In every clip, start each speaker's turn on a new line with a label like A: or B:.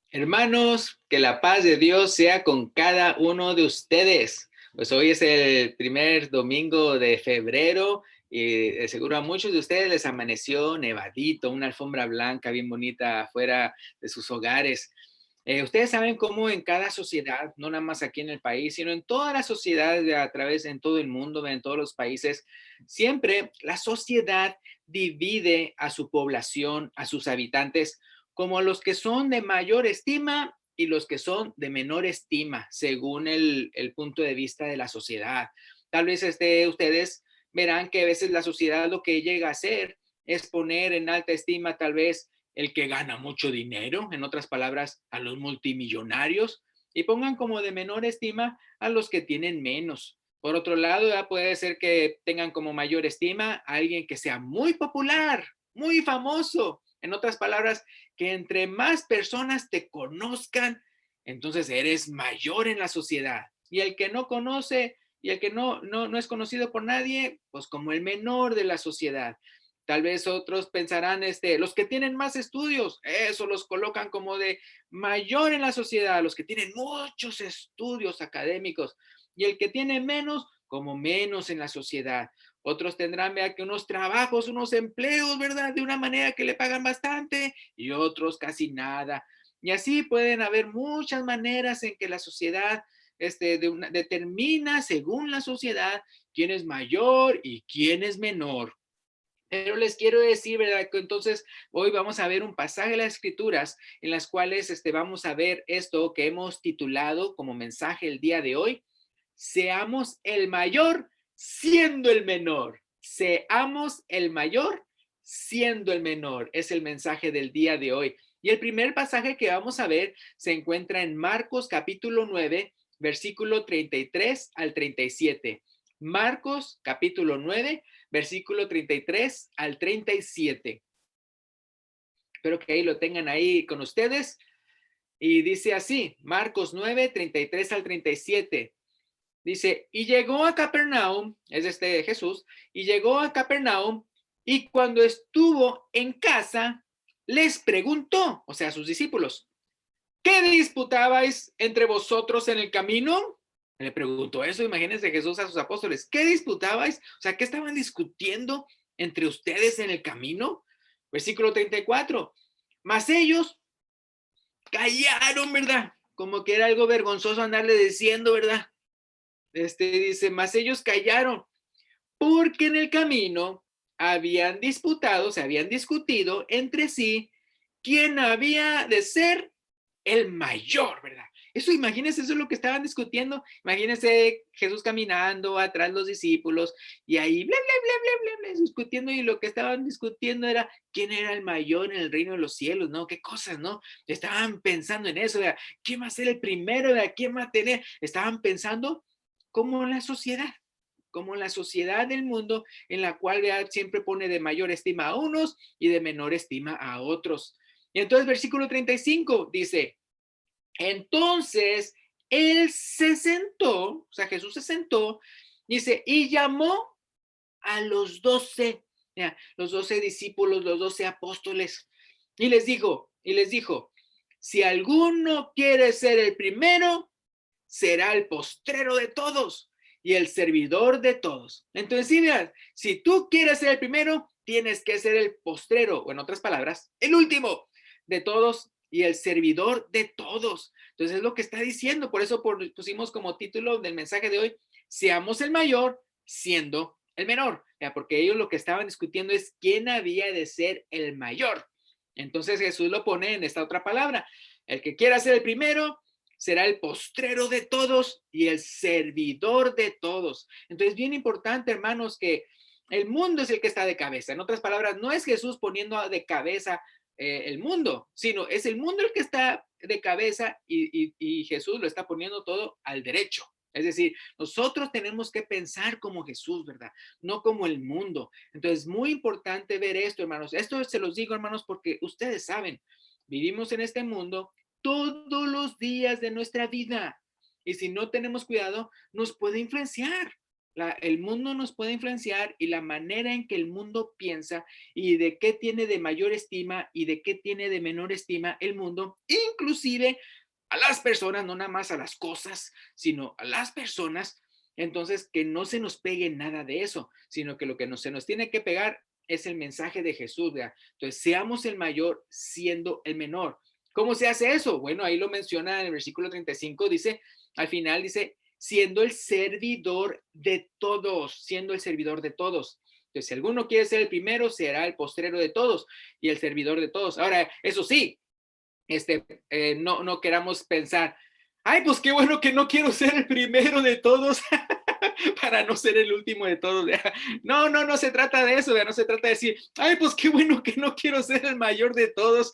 A: Hermanos, que la paz de Dios sea con cada uno de ustedes. Pues hoy es el primer domingo de febrero y de seguro a muchos de ustedes les amaneció nevadito, una alfombra blanca bien bonita afuera de sus hogares. Ustedes saben cómo en cada sociedad, no nada más aquí en el país, sino en todas las sociedades a través en todo el mundo, en todos los países, siempre la sociedad divide a su población, a sus habitantes, como los que son de mayor estima y los que son de menor estima, según el punto de vista de la sociedad. Tal vez ustedes verán que a veces la sociedad lo que llega a hacer es poner en alta estima tal vez el que gana mucho dinero, en otras palabras, a los multimillonarios, y pongan como de menor estima a los que tienen menos. Por otro lado, ya puede ser que tengan como mayor estima a alguien que sea muy popular, muy famoso. En otras palabras, que entre más personas te conozcan, entonces eres mayor en la sociedad. Y el que no conoce y el que no es conocido por nadie, pues como el menor de la sociedad. Tal vez otros pensarán, los que tienen más estudios, eso los colocan como de mayor en la sociedad, los que tienen muchos estudios académicos, y el que tiene menos, como menos en la sociedad. Otros tendrán, vea, que unos trabajos, unos empleos, ¿verdad? De una manera que le pagan bastante y otros casi nada. Y así pueden haber muchas maneras en que la sociedad determina según la sociedad quién es mayor y quién es menor. Pero les quiero decir, ¿verdad? Que entonces hoy vamos a ver un pasaje de las Escrituras en las cuales vamos a ver esto que hemos titulado como mensaje el día de hoy. Seamos el mayor siendo el menor. Seamos el mayor siendo el menor. Es el mensaje del día de hoy. Y el primer pasaje que vamos a ver se encuentra en Marcos capítulo 9, versículo 33 al 37. Marcos capítulo 9, versículo 33 al 37. Espero que ahí lo tengan ahí con ustedes. Y dice así, Marcos 9, 33 al 37. Dice, y llegó a Capernaum, es Jesús, y llegó a Capernaum, y cuando estuvo en casa, les preguntó, o sea, a sus discípulos, ¿qué disputabais entre vosotros en el camino? Le preguntó eso, imagínense Jesús a sus apóstoles, ¿qué disputabais? O sea, ¿qué estaban discutiendo entre ustedes en el camino? Versículo 34. Mas ellos callaron, ¿verdad? Como que era algo vergonzoso andarle diciendo, ¿verdad? Dice, mas ellos callaron, porque en el camino habían disputado, se habían discutido entre sí quién había de ser el mayor, ¿verdad? Eso, imagínense, eso es lo que estaban discutiendo. Imagínense Jesús caminando, atrás los discípulos, y ahí, bla, bla, bla, bla, bla, bla, discutiendo, y lo que estaban discutiendo era quién era el mayor en el reino de los cielos, ¿no? Qué cosas, ¿no? Estaban pensando en eso, ¿verdad? ¿Quién va a ser el primero? ¿Verdad? ¿Quién va a tener? Estaban pensando como la sociedad del mundo en la cual siempre pone de mayor estima a unos y de menor estima a otros. Y entonces versículo 35 dice, entonces él se sentó, o sea, Jesús se sentó, dice, y llamó a los 12, los 12 discípulos, los 12 apóstoles, y les dijo, si alguno quiere ser el primero, será el postrero de todos y el servidor de todos. Entonces, sí, mira, si tú quieres ser el primero, tienes que ser el postrero, o en otras palabras, el último de todos y el servidor de todos. Entonces, es lo que está diciendo. Por eso pusimos como título del mensaje de hoy, seamos el mayor siendo el menor, porque ellos lo que estaban discutiendo es quién había de ser el mayor. Entonces Jesús lo pone en esta otra palabra, el que quiera ser el primero será el postrero de todos y el servidor de todos. Entonces, bien importante, hermanos, que el mundo es el que está de cabeza. En otras palabras, no es Jesús poniendo de cabeza el mundo, sino es el mundo el que está de cabeza y Jesús lo está poniendo todo al derecho. Es decir, nosotros tenemos que pensar como Jesús, ¿verdad? No como el mundo. Entonces, muy importante ver esto, hermanos. Esto se los digo, hermanos, porque ustedes saben, vivimos en este mundo todos los días de nuestra vida. Y si no tenemos cuidado, nos puede influenciar. el mundo nos puede influenciar y la manera en que el mundo piensa y de qué tiene de mayor estima y de qué tiene de menor estima el mundo, inclusive a las personas, no nada más a las cosas, sino a las personas. Entonces, que no se nos pegue nada de eso, sino que lo que se nos tiene que pegar es el mensaje de Jesús, ¿verdad? Entonces, seamos el mayor siendo el menor. ¿Cómo se hace eso? Bueno, ahí lo menciona en el versículo 35, dice, al final dice, siendo el servidor de todos, siendo el servidor de todos. Entonces, si alguno quiere ser el primero, será el postrero de todos y el servidor de todos. Ahora, eso sí, no queramos pensar, ay, pues qué bueno que no quiero ser el primero de todos para no ser el último de todos. No se trata de eso, no se trata de decir, ay, pues qué bueno que no quiero ser el mayor de todos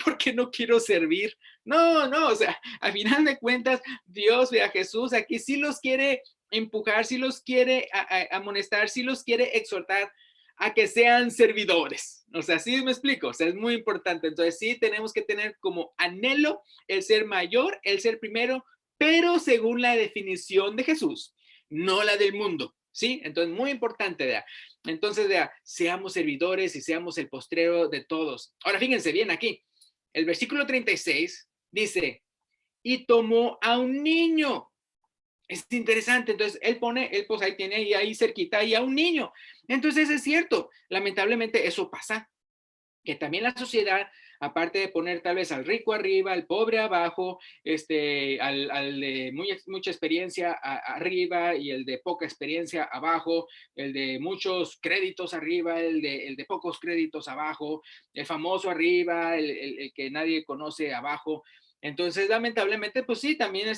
A: porque no quiero servir. No, o sea, al final de cuentas, Dios, vea, Jesús aquí sí los quiere empujar, sí los quiere amonestar, sí los quiere exhortar a que sean servidores. O sea, sí me explico, o sea, es muy importante. Entonces sí tenemos que tener como anhelo el ser mayor, el ser primero, pero según la definición de Jesús, no la del mundo, ¿sí? Entonces, muy importante, vea. Entonces, vea, seamos servidores y seamos el postrero de todos. Ahora, fíjense bien aquí, el versículo 36 dice, y tomó a un niño. Es interesante, entonces él pues ahí tiene ahí cerquita y a un niño. Entonces es cierto, lamentablemente eso pasa, que también la sociedad, aparte de poner tal vez al rico arriba, al pobre abajo, al de mucha experiencia arriba y el de poca experiencia abajo, el de muchos créditos arriba, el de pocos créditos abajo, el famoso arriba, el que nadie conoce abajo. Entonces, lamentablemente, pues sí, también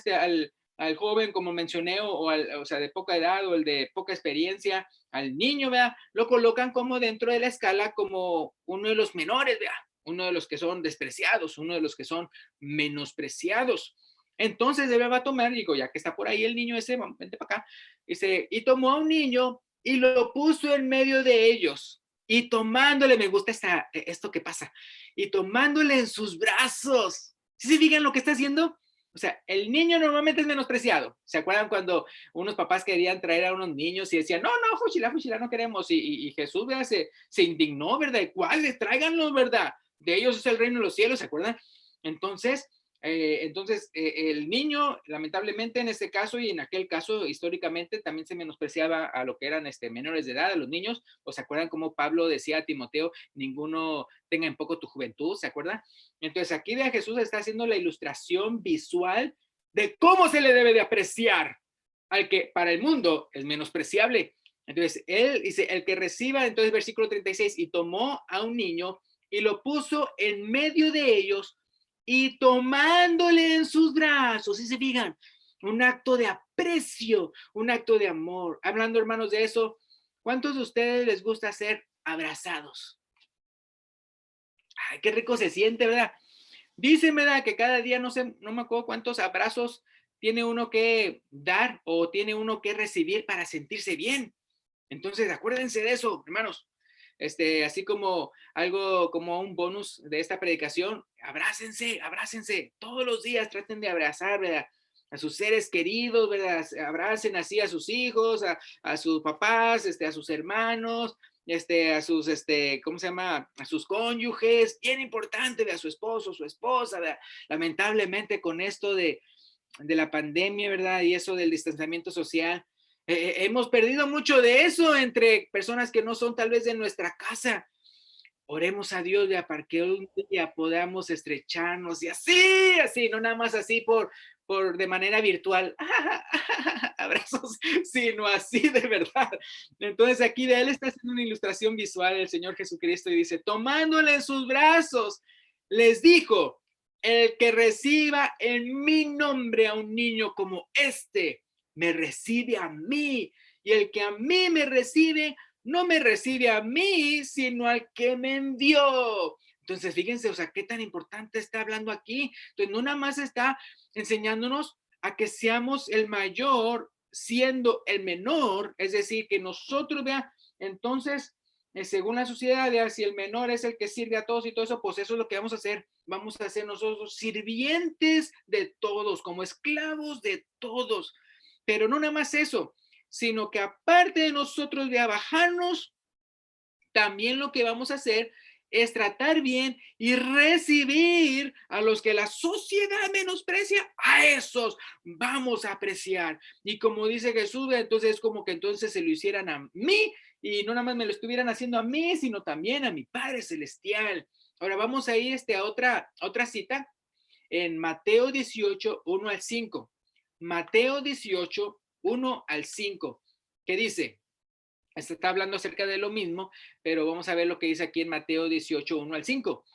A: al joven, como mencioné, o sea, de poca edad o el de poca experiencia, al niño, vea, lo colocan como dentro de la escala como uno de los menores, vea, uno de los que son despreciados, uno de los que son menospreciados. Entonces debe va a tomar, digo, ya que está por ahí el niño ese, vente para acá, dice, y tomó a un niño y lo puso en medio de ellos. Y tomándole, me gusta esto que pasa, y tomándole en sus brazos. ¿Sí se fijan lo que está haciendo? O sea, el niño normalmente es menospreciado. ¿Se acuerdan cuando unos papás querían traer a unos niños y decían, no, fuchila, no queremos? Y Jesús, ¿verdad? Se indignó, ¿verdad? ¿Cuáles? Tráiganlos, ¿verdad? De ellos es el reino de los cielos, ¿se acuerdan? Entonces, el niño, lamentablemente en este caso y en aquel caso, históricamente también se menospreciaba a lo que eran menores de edad, a los niños. ¿O se acuerdan cómo Pablo decía a Timoteo, ninguno tenga en poco tu juventud? ¿Se acuerdan? Entonces aquí de Jesús está haciendo la ilustración visual de cómo se le debe de apreciar al que para el mundo es menospreciable. Entonces él dice, el que reciba, entonces versículo 36, y tomó a un niño y lo puso en medio de ellos y tomándole en sus brazos, ¿sí se fijan? Un acto de aprecio, un acto de amor. Hablando, hermanos, de eso, ¿cuántos de ustedes les gusta ser abrazados? Ay, qué rico se siente, ¿verdad? Dicen, ¿verdad? Que cada día no sé, no me acuerdo cuántos abrazos tiene uno que dar o tiene uno que recibir para sentirse bien. Entonces, acuérdense de eso, hermanos. Así como algo, como un bonus de esta predicación, abrácense, todos los días traten de abrazar, ¿verdad? A sus seres queridos, ¿verdad? Abracen así a sus hijos, a sus papás, a sus hermanos, a sus, ¿cómo se llama? A sus cónyuges, bien importante, de a su esposo, su esposa, ¿verdad? Lamentablemente con esto de la pandemia, ¿verdad? Y eso del distanciamiento social, hemos perdido mucho de eso entre personas que no son tal vez de nuestra casa. Oremos a Dios ya para que un día podamos estrecharnos y así, no nada más así por de manera virtual, abrazos, sino así de verdad. Entonces aquí de él está haciendo una ilustración visual el Señor Jesucristo y dice, tomándole en sus brazos, les dijo, el que reciba en mi nombre a un niño como este, me recibe a mí, y el que a mí me recibe, no me recibe a mí, sino al que me envió. Entonces, fíjense, o sea, qué tan importante está hablando aquí. Entonces, no nada más está enseñándonos a que seamos el mayor siendo el menor, es decir, que nosotros, vea, entonces, según la sociedad, ya, si el menor es el que sirve a todos y todo eso, pues eso es lo que vamos a hacer. Vamos a ser nosotros sirvientes de todos, como esclavos de todos. Pero no nada más eso, sino que aparte de nosotros de bajarnos, también lo que vamos a hacer es tratar bien y recibir a los que la sociedad menosprecia, a esos vamos a apreciar. Y como dice Jesús, entonces es como que entonces se lo hicieran a mí y no nada más me lo estuvieran haciendo a mí, sino también a mi Padre Celestial. Ahora vamos a ir a otra cita en Mateo 18, 1 al 5. Mateo 18, 1 al 5, que dice, está hablando acerca de lo mismo, pero vamos a ver lo que dice aquí en Mateo 18, 1 al 5.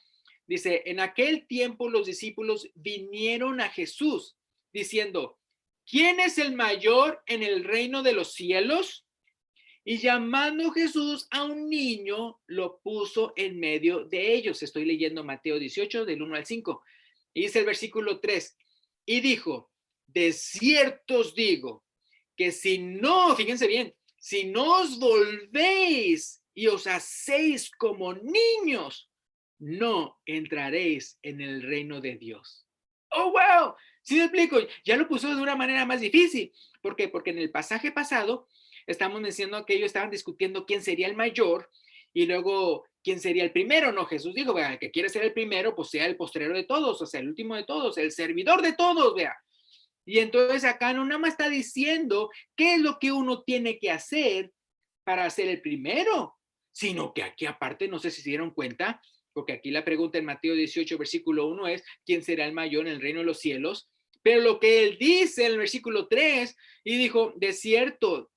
A: Dice, en aquel tiempo los discípulos vinieron a Jesús diciendo, ¿quién es el mayor en el reino de los cielos? Y llamando Jesús a un niño, lo puso en medio de ellos. Estoy leyendo Mateo 18, del 1 al 5. Y dice el versículo 3, y dijo, de cierto os digo, que si no, fíjense bien, si no os volvéis y os hacéis como niños, no entraréis en el reino de Dios. ¡Oh, wow! Sí me explico, ya lo puso de una manera más difícil. ¿Por qué? Porque en el pasaje pasado estamos diciendo que ellos estaban discutiendo quién sería el mayor y luego quién sería el primero. No, Jesús dijo, vea, el que quiere ser el primero, pues sea el postrero de todos, o sea, el último de todos, el servidor de todos, vea. Y entonces acá no nada más está diciendo qué es lo que uno tiene que hacer para ser el primero, sino que aquí aparte, no sé si se dieron cuenta, porque aquí la pregunta en Mateo 18, versículo 1 es, ¿quién será el mayor en el reino de los cielos? Pero lo que él dice en el versículo 3, y dijo, de cierto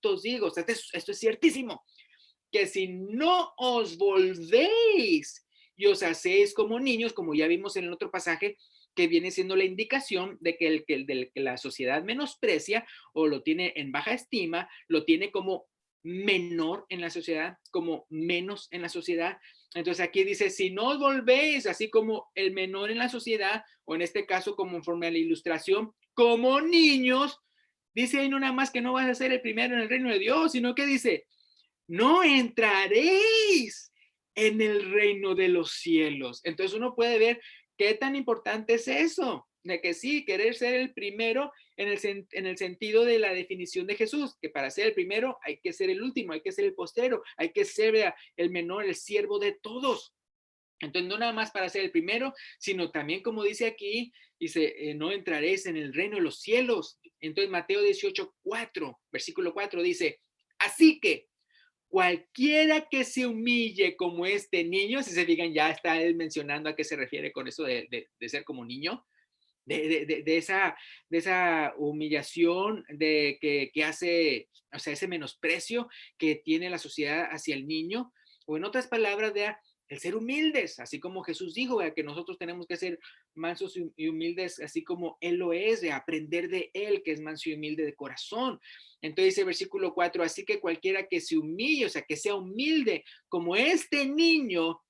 A: os digo, o sea, esto es ciertísimo, que si no os volvéis y os hacéis como niños, como ya vimos en el otro pasaje, que viene siendo la indicación de que el que la sociedad menosprecia o lo tiene en baja estima, lo tiene como menor en la sociedad, como menos en la sociedad. Entonces aquí dice, si no os volvéis así como el menor en la sociedad, o en este caso como conforme a la ilustración, como niños, dice ahí no nada más que no vas a ser el primero en el reino de Dios, sino que dice, no entraréis en el reino de los cielos. Entonces uno puede ver qué tan importante es eso, de que sí, querer ser el primero en el sentido de la definición de Jesús, que para ser el primero hay que ser el último, hay que ser el postero, hay que ser el menor, el siervo de todos. Entonces, no nada más para ser el primero, sino también, como dice aquí, dice, no entraréis en el reino de los cielos. Entonces, Mateo 18, 4, versículo 4 dice, así que cualquiera que se humille como este niño, si se fijan, ya está él mencionando a qué se refiere con eso de ser como niño, de esa humillación que hace, o sea, ese menosprecio que tiene la sociedad hacia el niño, o en otras palabras, de el ser humildes, así como Jesús dijo, que nosotros tenemos que ser mansos y humildes, así como Él lo es, de aprender de Él, que es manso y humilde de corazón. Entonces dice versículo 4, así que cualquiera que se humille, o sea, que sea humilde como este niño,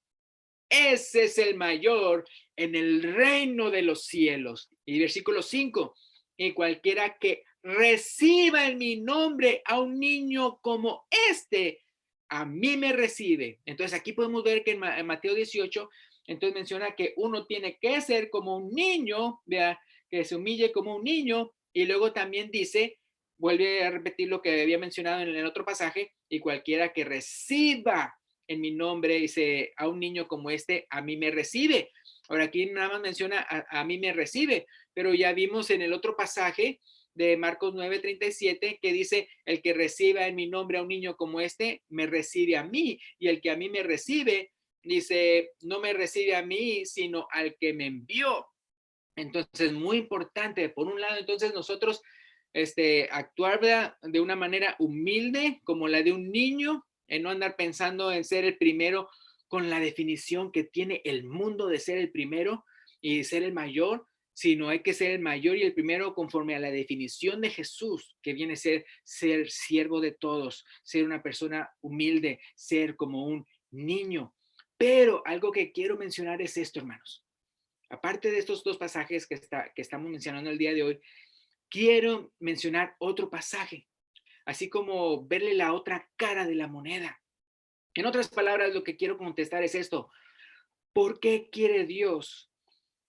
A: ese es el mayor en el reino de los cielos. Y versículo 5, y cualquiera que reciba en mi nombre a un niño como este, a mí me recibe. Entonces aquí podemos ver que en Mateo 18, entonces menciona que uno tiene que ser como un niño, vea, que se humille como un niño, y luego también dice, vuelve a repetir lo que había mencionado en el otro pasaje, y cualquiera que reciba en mi nombre, dice, a un niño como este, a mí me recibe. Ahora aquí nada más menciona a mí me recibe, pero ya vimos en el otro pasaje de Marcos 9:37 que dice, el que reciba en mi nombre a un niño como este, me recibe a mí, y el que a mí me recibe, dice, no me recibe a mí, sino al que me envió. Entonces, muy importante, por un lado, entonces nosotros actuar, ¿verdad?, de una manera humilde, como la de un niño, en no andar pensando en ser el primero con la definición que tiene el mundo de ser el primero y ser el mayor, sino hay que ser el mayor y el primero conforme a la definición de Jesús, que viene a ser siervo de todos, ser una persona humilde, ser como un niño. Pero algo que quiero mencionar es esto, hermanos. Aparte de estos dos pasajes que estamos mencionando el día de hoy, quiero mencionar otro pasaje, así como verle la otra cara de la moneda. En otras palabras, lo que quiero contestar es esto. ¿Por qué quiere Dios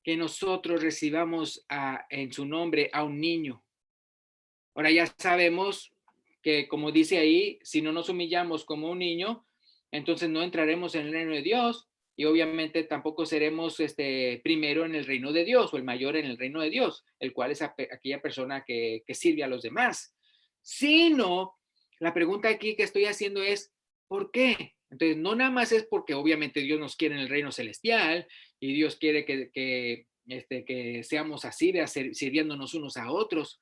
A: que nosotros recibamos en su nombre a un niño? Ahora ya sabemos que como dice ahí, si no nos humillamos como un niño, entonces no entraremos en el reino de Dios y obviamente tampoco seremos primero en el reino de Dios o el mayor en el reino de Dios, el cual es aquella persona que sirve a los demás. Sino, la pregunta aquí que estoy haciendo es, ¿por qué? Entonces, no nada más es porque obviamente Dios nos quiere en el reino celestial y Dios quiere que seamos así, sirviéndonos unos a otros,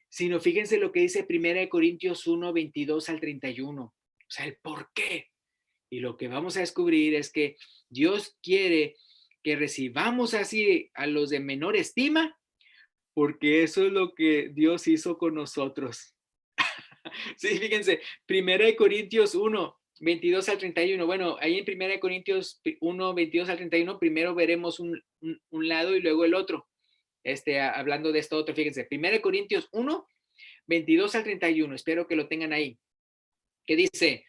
A: sino fíjense lo que dice 1 Corintios 1, 22 al 31. O sea, el por qué. Y lo que vamos a descubrir es que Dios quiere que recibamos así a los de menor estima, porque eso es lo que Dios hizo con nosotros. Sí, fíjense, 1 Corintios 1, 22 al 31. Bueno, ahí en 1 Corintios 1, 22 al 31, primero veremos un lado y luego el otro. Hablando de esto otro, fíjense, 1 Corintios 1, 22 al 31, espero que lo tengan ahí, que dice,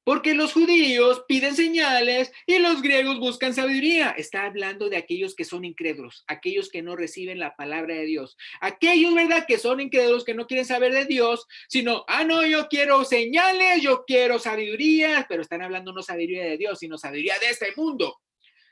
A: porque los judíos piden señales y los griegos buscan sabiduría. Está hablando de aquellos que son incrédulos, aquellos que no reciben la palabra de Dios. Aquellos, ¿verdad? Que son incrédulos, que no quieren saber de Dios, sino, no, yo quiero señales, yo quiero sabiduría, pero están hablando no sabiduría de Dios, sino sabiduría de este mundo.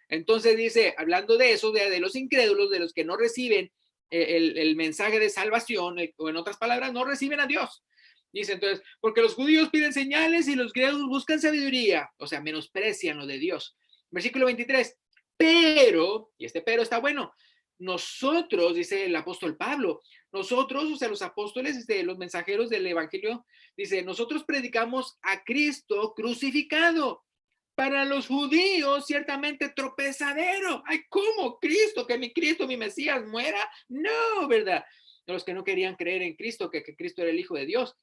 A: Entonces dice, hablando de eso, de los incrédulos, de los que no reciben el mensaje de salvación, o en otras palabras, no reciben a Dios. Dice entonces, porque los judíos piden señales y los griegos buscan sabiduría, o sea, menosprecian lo de Dios. Versículo 23, pero, y este pero está bueno, nosotros, dice el apóstol Pablo, nosotros, o sea, los apóstoles, los mensajeros del evangelio, dice, nosotros predicamos a Cristo crucificado. Para los judíos, ciertamente tropezadero. Ay, ¿cómo Cristo? Que mi Cristo, mi Mesías muera. No, ¿verdad? Los que no querían creer en Cristo, que Cristo era el Hijo de Dios.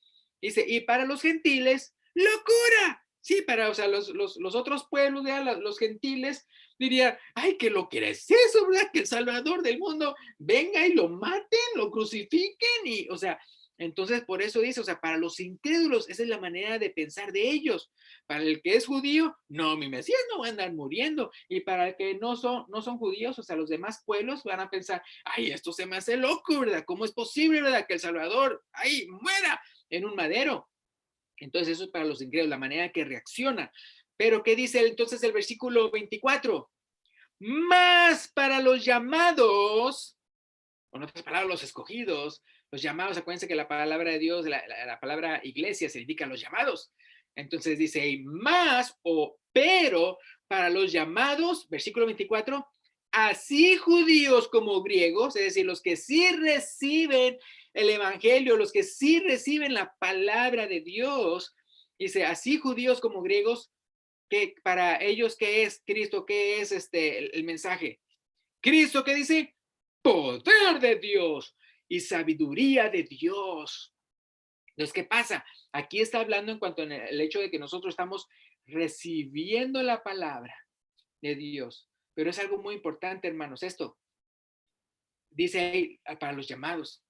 A: Dice, y para los gentiles, locura. Sí, o sea, los otros pueblos, los gentiles, dirían, ay, qué lo que es eso, ¿verdad? Que el Salvador del mundo venga y lo maten, lo crucifiquen, y, o sea, entonces por eso dice, o sea, para los incrédulos, esa es la manera de pensar de ellos. Para el que es judío, no, mi Mesías no va a andar muriendo. Y para el que no son judíos, o sea, los demás pueblos van a pensar, ay, esto se me hace loco, ¿verdad? ¿Cómo es posible, verdad? Que el Salvador, ay, muera en un madero. Entonces eso es para los incrédulos, la manera que reacciona. Pero ¿qué dice entonces el versículo 24? Más para los llamados, con otras palabras, los escogidos, los llamados, acuérdense que la palabra de Dios, la palabra iglesia significa los llamados. Entonces dice, y más pero para los llamados, versículo 24, así judíos como griegos, es decir, los que sí reciben el evangelio, los que sí reciben la palabra de Dios, dice, así judíos como griegos, que para ellos, ¿qué es Cristo? ¿Qué es el mensaje? Cristo, ¿qué dice? Poder de Dios y sabiduría de Dios. Entonces, ¿qué pasa? Aquí está hablando en cuanto al hecho de que nosotros estamos recibiendo la palabra de Dios. Pero es algo muy importante, hermanos, esto. Dice ahí para los llamados,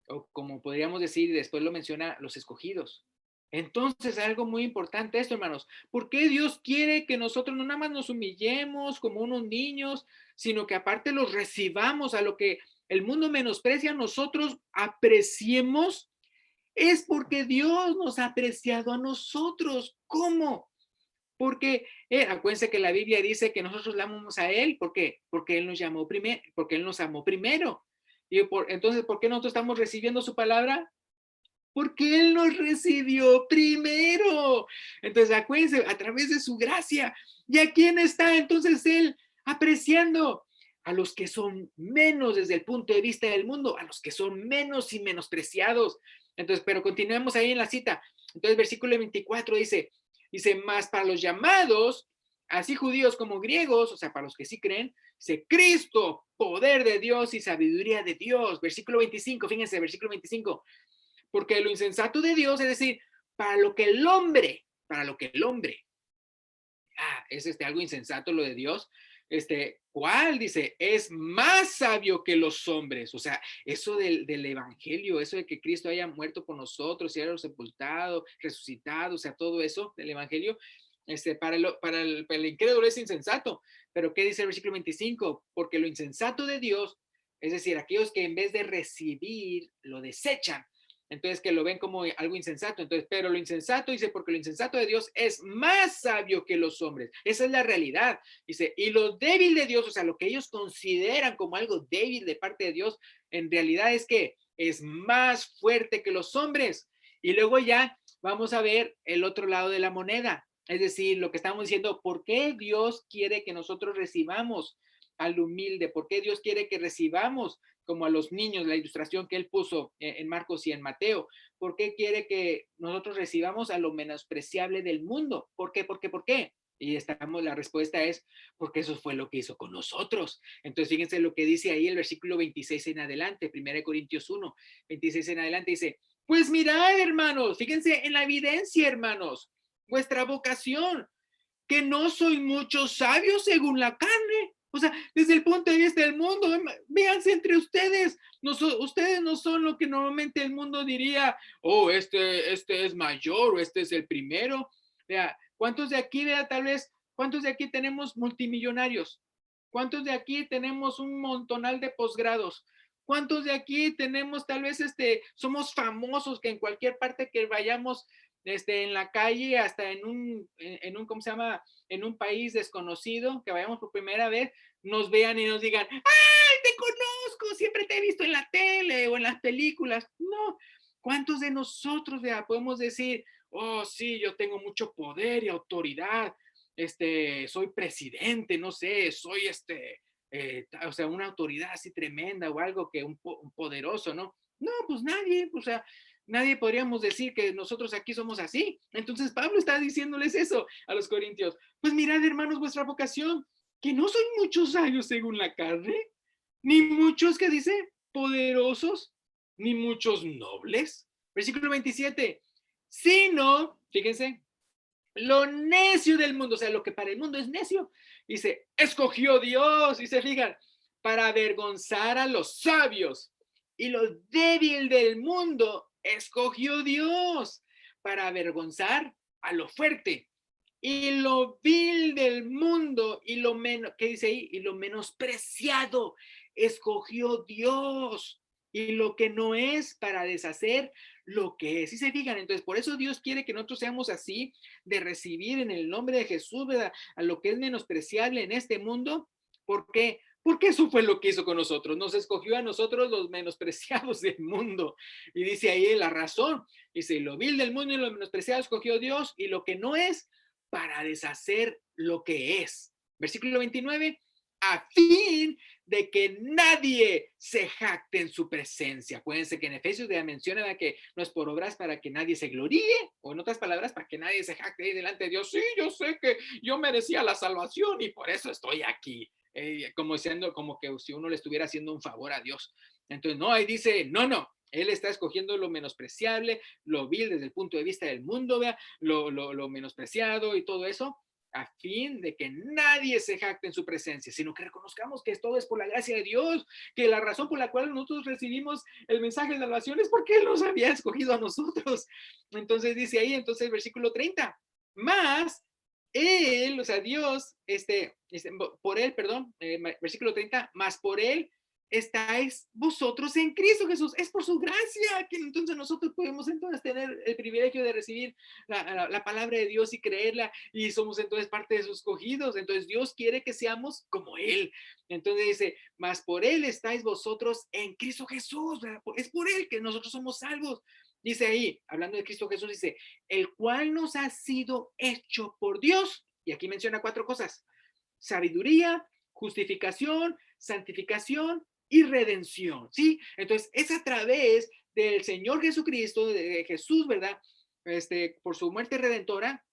A: o como podríamos decir, después lo menciona, los escogidos. Entonces, algo muy importante esto, hermanos. ¿Por qué Dios quiere que nosotros no nada más nos humillemos como unos niños, sino que aparte los recibamos a lo que el mundo menosprecia, nosotros apreciemos? Es porque Dios nos ha apreciado a nosotros. ¿Cómo? Porque acuérdense que la Biblia dice que nosotros le amamos a Él. ¿Por qué? Porque Él nos llamó primero, porque Él nos amó primero. Entonces, ¿por qué nosotros estamos recibiendo su palabra? Porque Él nos recibió primero. Entonces, acuérdense, a través de su gracia. ¿Y a quién está entonces Él apreciando? A los que son menos desde el punto de vista del mundo, a los que son menos y menospreciados. Entonces, pero continuemos ahí en la cita. Entonces, versículo 24 dice, más para los llamados, así judíos como griegos, o sea, para los que sí creen, dice, Cristo, poder de Dios y sabiduría de Dios. Versículo 25, fíjense, versículo 25. Porque lo insensato de Dios, es decir, para lo que el hombre, es algo insensato lo de Dios, ¿cuál? Dice, es más sabio que los hombres. O sea, eso del evangelio, eso de que Cristo haya muerto por nosotros, y haya sepultado, resucitado, o sea, todo eso del evangelio, para el incrédulo es insensato. Pero ¿qué dice el versículo 25? Porque lo insensato de Dios, es decir, aquellos que en vez de recibir, lo desechan. Entonces que lo ven como algo insensato. Entonces, pero lo insensato, dice, porque lo insensato de Dios es más sabio que los hombres. Esa es la realidad. Dice, y lo débil de Dios, o sea, lo que ellos consideran como algo débil de parte de Dios, en realidad es que es más fuerte que los hombres. Y luego ya vamos a ver el otro lado de la moneda. Es decir, lo que estamos diciendo, ¿por qué Dios quiere que nosotros recibamos al humilde? ¿Por qué Dios quiere que recibamos como a los niños, la ilustración que él puso en Marcos y en Mateo? ¿Por qué quiere que nosotros recibamos a lo menospreciable del mundo? ¿Por qué? ¿Por qué? ¿Por qué? Y la respuesta es porque eso fue lo que hizo con nosotros. Entonces, fíjense lo que dice ahí el versículo 26 en adelante, 1 Corintios 1, 26 en adelante, dice, pues mirad, hermanos, fíjense en la evidencia, hermanos, vuestra vocación, que no soy muchos sabios según la carne. O sea, desde el punto de vista del mundo, véanse entre ustedes. No ustedes no son lo que normalmente el mundo diría, oh, este es mayor o este es el primero. Vea, ¿cuántos de aquí, vea, tal vez, cuántos de aquí tenemos multimillonarios? ¿Cuántos de aquí tenemos un montonal de posgrados? ¿Cuántos de aquí tenemos tal vez somos famosos que en cualquier parte que vayamos en la calle, hasta ¿cómo se llama? En un país desconocido, que vayamos por primera vez, nos vean y nos digan, ¡ay, te conozco! Siempre te he visto en la tele o en las películas. No, ¿cuántos de nosotros podemos decir, oh, sí, yo tengo mucho poder y autoridad, soy presidente, no sé, soy o sea, una autoridad así tremenda o algo que un poderoso, ¿no? No, pues nadie, o sea, nadie podríamos decir que nosotros aquí somos así. Entonces Pablo está diciéndoles eso a los corintios. Pues mirad, hermanos, vuestra vocación, que no son muchos años según la carne, ni muchos, que dice, poderosos, ni muchos nobles. Versículo 27, sino, fíjense, lo necio del mundo, o sea, lo que para el mundo es necio. Dice, escogió Dios, y se fijan, para avergonzar a los sabios, y lo débil del mundo escogió Dios para avergonzar a lo fuerte, y lo vil del mundo y lo menos, ¿qué dice ahí? Y lo menospreciado escogió Dios, y lo que no es, para deshacer lo que es. Y se fijan, entonces por eso Dios quiere que nosotros seamos así, de recibir en el nombre de Jesús, ¿verdad?, a lo que es menospreciable en este mundo. ¿Por qué? Porque eso fue lo que hizo con nosotros. Nos escogió a nosotros, los menospreciados del mundo. Y dice ahí la razón. Dice, lo vil del mundo y lo menospreciado escogió Dios, y lo que no es, para deshacer lo que es. Versículo 29, a fin de que nadie se jacte en su presencia. Acuérdense que en Efesios ya menciona que no es por obras para que nadie se gloríe, o en otras palabras, para que nadie se jacte ahí delante de Dios. Sí, yo sé que yo merecía la salvación y por eso estoy aquí. Como siendo, como que si uno le estuviera haciendo un favor a Dios. Entonces, no, ahí dice, no, él está escogiendo lo menospreciable, lo vil desde el punto de vista del mundo, vea, lo menospreciado y todo eso, a fin de que nadie se jacte en su presencia, sino que reconozcamos que todo es por la gracia de Dios, que la razón por la cual nosotros recibimos el mensaje de salvación es porque Él nos había escogido a nosotros. Entonces dice ahí, entonces versículo 30, más Él, o sea, Dios, por Él, perdón, versículo 30, más por Él estáis vosotros en Cristo Jesús. Es por su gracia que entonces nosotros podemos entonces tener el privilegio de recibir la palabra de Dios y creerla, y somos entonces parte de sus escogidos. Entonces Dios quiere que seamos como Él. Entonces dice, mas por Él estáis vosotros en Cristo Jesús, ¿verdad? Es por Él que nosotros somos salvos. Dice ahí, hablando de Cristo Jesús, dice, el cual nos ha sido hecho por Dios. Y aquí menciona 4 cosas: sabiduría, justificación, santificación y redención, ¿sí? Entonces, es a través del Señor Jesucristo, de Jesús, ¿verdad? Por su muerte redentora,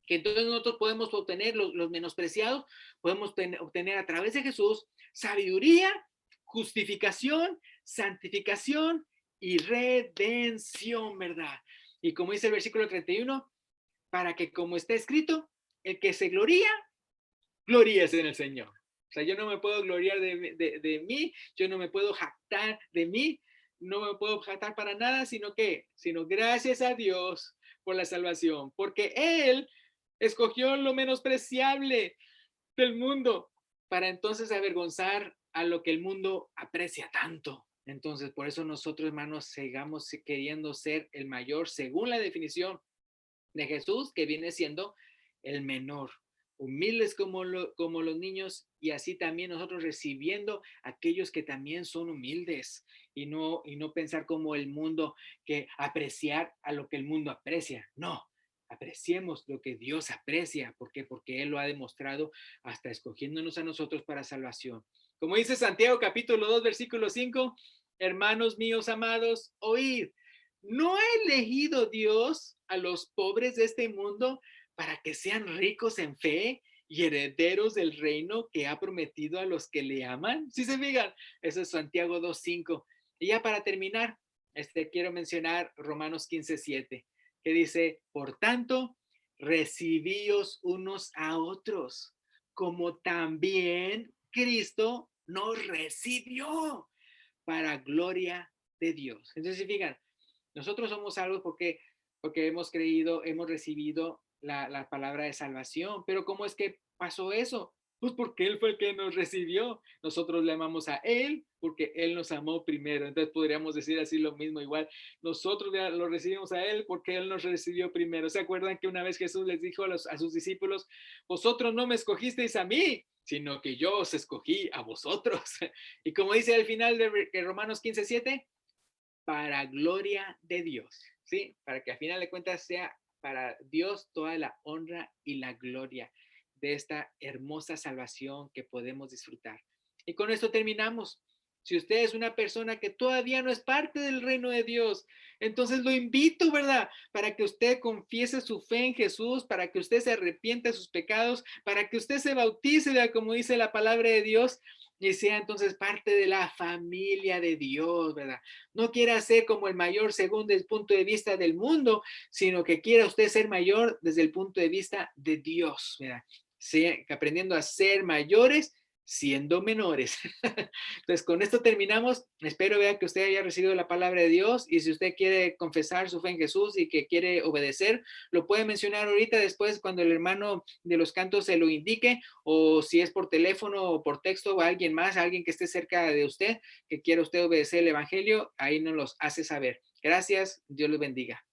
A: que entonces nosotros podemos obtener los menospreciados, podemos obtener a través de Jesús sabiduría, justificación, santificación y redención, ¿verdad? Y como dice el versículo 31, para que, como está escrito, el que se gloríese en el Señor. O sea, yo no me puedo gloriar de mí, yo no me puedo jactar de mí, no me puedo jactar para nada, sino gracias a Dios por la salvación, porque Él escogió lo menospreciable del mundo para entonces avergonzar a lo que el mundo aprecia tanto. Entonces, por eso nosotros, hermanos, sigamos queriendo ser el mayor según la definición de Jesús, que viene siendo el menor. Humildes como los niños, y así también nosotros recibiendo a aquellos que también son humildes, y no pensar como el mundo, que apreciar a lo que el mundo aprecia. No, apreciemos lo que Dios aprecia. ¿Por qué? Porque Él lo ha demostrado hasta escogiéndonos a nosotros para salvación. Como dice Santiago capítulo 2 versículo 5, hermanos míos amados, oíd, ¿no ha elegido Dios a los pobres de este mundo para que sean ricos en fe y herederos del reino que ha prometido a los que le aman? ¿Sí se fijan? Eso es Santiago 2:5. Y ya para terminar, quiero mencionar Romanos 15:7, que dice, por tanto, recibíos unos a otros, como también Cristo nos recibió para gloria de Dios. Entonces, fijan, nosotros somos salvos porque hemos creído, hemos recibido la palabra de salvación. Pero ¿cómo es que pasó eso? Pues porque Él fue el que nos recibió. Nosotros le amamos a Él porque Él nos amó primero. Entonces podríamos decir así lo mismo igual. Nosotros lo recibimos a Él porque Él nos recibió primero. ¿Se acuerdan que una vez Jesús les dijo a sus discípulos, vosotros no me escogisteis a mí, sino que yo os escogí a vosotros? Y como dice al final de Romanos 15:7, para gloria de Dios, ¿sí? Para que al final de cuentas sea para Dios toda la honra y la gloria de esta hermosa salvación que podemos disfrutar. Y con esto terminamos. Si usted es una persona que todavía no es parte del reino de Dios, entonces lo invito, ¿verdad? Para que usted confiese su fe en Jesús, para que usted se arrepienta de sus pecados, para que usted se bautice, ¿verdad? Como dice la palabra de Dios, y sea entonces parte de la familia de Dios, ¿verdad? No quiera ser como el mayor según el punto de vista del mundo, sino que quiera usted ser mayor desde el punto de vista de Dios, ¿verdad? Sí, aprendiendo a ser mayores siendo menores. Entonces, con esto terminamos. Espero vea que usted haya recibido la palabra de Dios, y si usted quiere confesar su fe en Jesús y que quiere obedecer, lo puede mencionar ahorita, después cuando el hermano de los cantos se lo indique, o si es por teléfono o por texto, o alguien más, alguien que esté cerca de usted, que quiera usted obedecer el evangelio, ahí nos los hace saber. Gracias, Dios los bendiga.